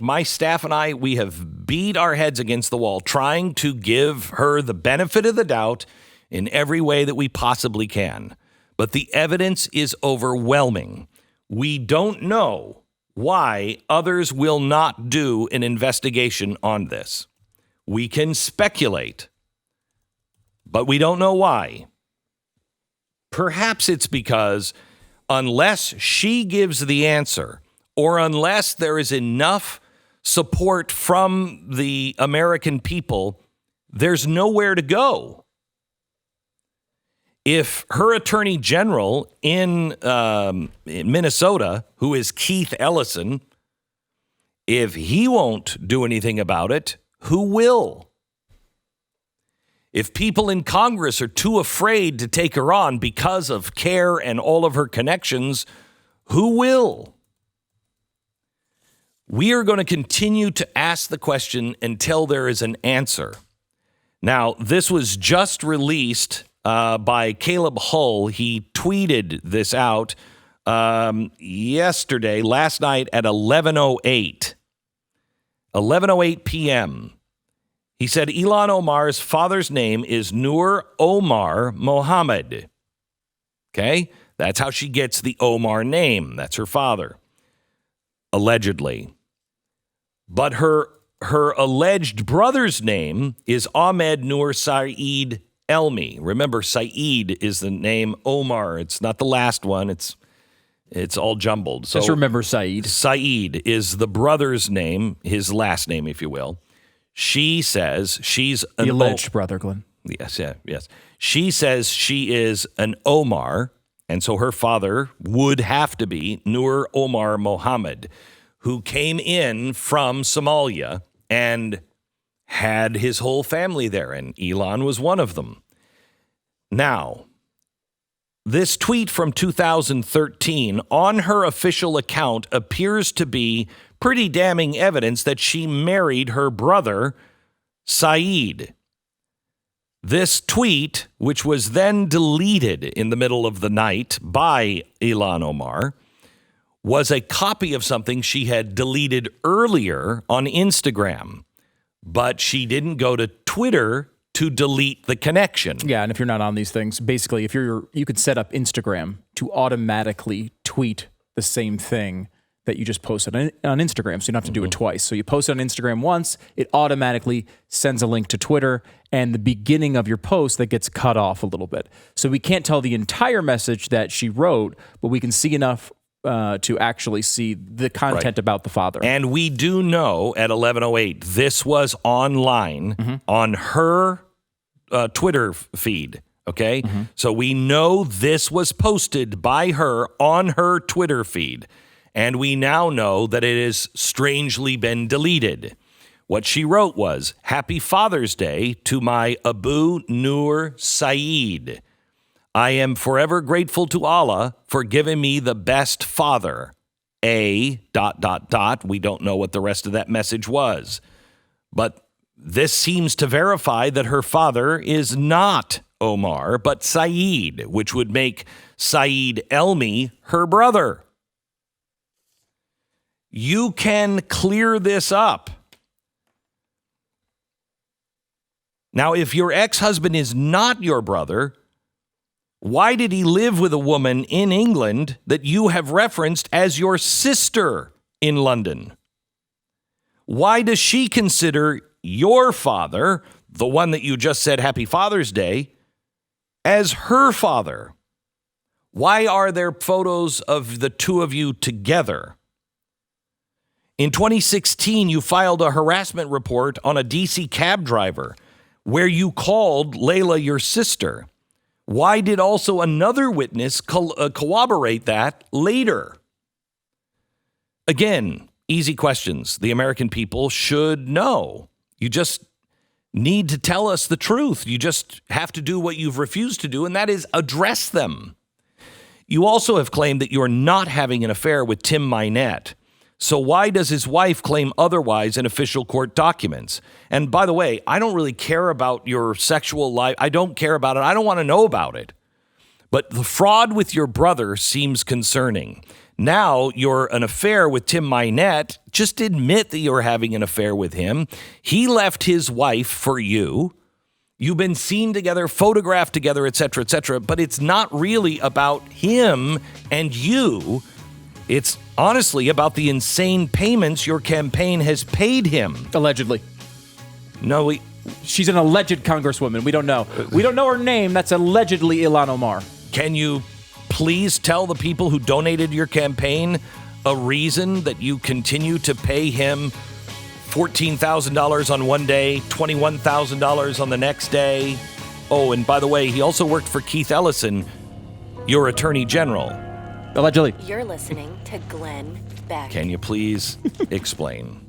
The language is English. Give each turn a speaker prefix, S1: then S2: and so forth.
S1: My staff and I, we have beat our heads against the wall trying to give her the benefit of the doubt in every way that we possibly can. But the evidence is overwhelming. We don't know why others will not do an investigation on this. We can speculate, but we don't know why. Perhaps it's because unless she gives the answer, or unless there is enough support from the American people, there's nowhere to go. If her attorney general in Minnesota, who is Keith Ellison, if he won't do anything about it, who will? If people in Congress are too afraid to take her on because of CARE and all of her connections, who will? We are going to continue to ask the question until there is an answer. Now, this was just released by Caleb Hull. He tweeted this out yesterday, last night at 11:08 p.m. He said Ilhan Omar's father's name is Nur Omar Mohammed. Okay? That's how she gets the Omar name. That's her father. Allegedly. But her alleged brother's name is Ahmed Nur Saeed Elmi. Remember, Saeed is the name. Omar, it's not the last one. It's all jumbled. So
S2: just remember Saeed.
S1: Saeed is the brother's name, his last name, if you will. She says she's
S2: the alleged brother, Glenn.
S1: Yes. She says she is an Omar, and so her father would have to be Nur Omar Mohammed, who came in from Somalia and had his whole family there, and Ilhan was one of them. Now, this tweet from 2013 on her official account appears to be pretty damning evidence that she married her brother, Saeed. This tweet, which was then deleted in the middle of the night by Ilhan Omar, was a copy of something she had deleted earlier on Instagram, but she didn't go to Twitter to delete the connection.
S2: Yeah, and if you're not on these things, basically, you could set up Instagram to automatically tweet the same thing that you just posted on Instagram, so you don't have to do it twice. So you post it on Instagram once, it automatically sends a link to Twitter, and the beginning of your post that gets cut off a little bit. So we can't tell the entire message that she wrote, but we can see enough to actually see the content about the father.
S1: And we do know at 11:08, this was online on her Twitter feed, okay? So we know this was posted by her on her Twitter feed, and we now know that it has strangely been deleted. What she wrote was, "Happy Father's Day to my Abu Nur Saeed. I am forever grateful to Allah for giving me the best father. We don't know what the rest of that message was. But this seems to verify that her father is not Omar, but Saeed, which would make Saeed Elmi her brother. You can clear this up. Now, if your ex-husband is not your brother, why did he live with a woman in England that you have referenced as your sister in London? Why does she consider your father, the one that you just said Happy Father's Day, as her father? Why are there photos of the two of you together? In 2016, you filed a harassment report on a DC cab driver where you called Layla your sister. Why did also another witness corroborate that later? Again, easy questions. The American people should know. You just need to tell us the truth. You just have to do what you've refused to do, and that is address them. You also have claimed that you're not having an affair with Tim Minette. So why does his wife claim otherwise in official court documents? And by the way, I don't really care about your sexual life. I don't care about it. I don't want to know about it. But the fraud with your brother seems concerning. Now you're an affair with Tim Minette. Just admit that you're having an affair with him. He left his wife for you. You've been seen together, photographed together, et cetera, but it's not really about him and you. It's honestly about the insane payments your campaign has paid him.
S2: Allegedly.
S1: No,
S2: She's an alleged congresswoman. We don't know. We don't know her name. That's allegedly Ilhan Omar.
S1: Can you please tell the people who donated your campaign a reason that you continue to pay him $14,000 on one day, $21,000 on the next day? Oh, and by the way, he also worked for Keith Ellison, your attorney general.
S2: Allegedly.
S3: You're listening to Glenn Beck.
S1: Can you please explain?